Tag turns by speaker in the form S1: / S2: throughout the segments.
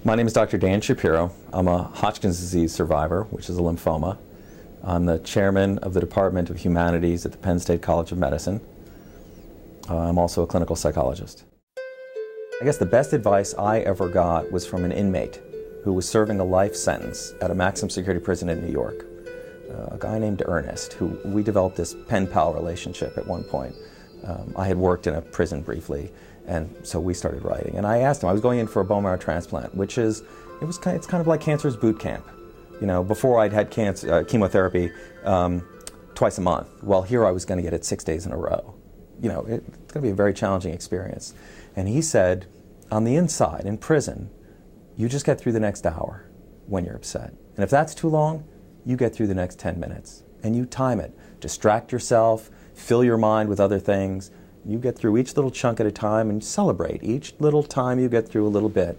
S1: My name is Dr. Dan Shapiro. I'm a Hodgkin's disease survivor, which is a lymphoma. I'm the chairman of the Department of Humanities at the Penn State College of Medicine. I'm also a clinical psychologist. I guess the best advice I ever got was from an inmate who was serving a life sentence at a maximum security prison in New York. A guy named Ernest, who we developed this pen-pal relationship at one point. I had worked in a prison briefly, and so we started writing. And I asked him, I was going in for a bone marrow transplant, which is, it's kind of like cancer's boot camp. You know, before I'd had chemotherapy twice a month. Well, here I was going to get it 6 days in a row. You know, it's going to be a very challenging experience. And he said, on the inside, in prison, you just get through the next hour when you're upset. And if that's too long, you get through the next 10 minutes. And you time it. Distract yourself, fill your mind with other things. You get through each little chunk at a time and celebrate each little time you get through a little bit.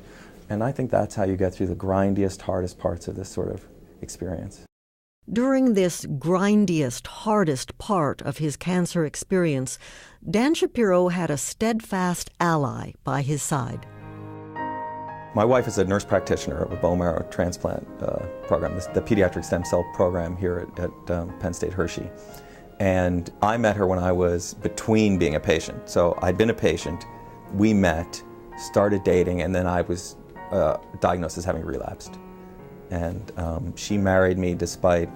S1: And I think that's how you get through the grindiest, hardest parts of this sort of experience.
S2: During this grindiest, hardest part of his cancer experience, Dan Shapiro had a steadfast ally by his side.
S1: My wife is a nurse practitioner of a bone marrow transplant program, the pediatric stem cell program here at Penn State Hershey. And I met her when I was between being a patient. So I'd been a patient, we met, started dating, and then I was diagnosed as having relapsed. And she married me despite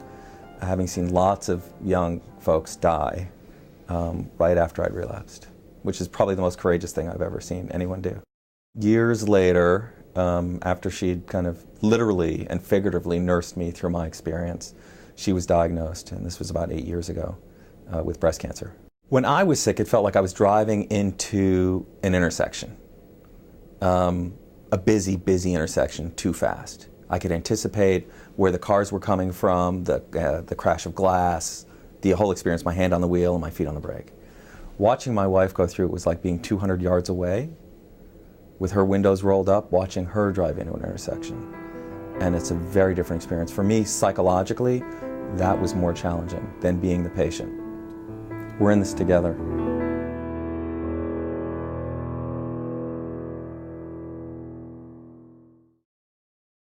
S1: having seen lots of young folks die right after I'd relapsed, which is probably the most courageous thing I've ever seen anyone do. Years later, after she'd kind of literally and figuratively nursed me through my experience, she was diagnosed, and this was about 8 years ago, with breast cancer. When I was sick, it felt like I was driving into an intersection, a busy intersection, too fast. I could anticipate where the cars were coming from, the crash of glass, the whole experience, my hand on the wheel and my feet on the brake. Watching my wife go through it was like being 200 yards away, with her windows rolled up, watching her drive into an intersection. And it's a very different experience. For me, psychologically, that was more challenging than being the patient. We're in this together.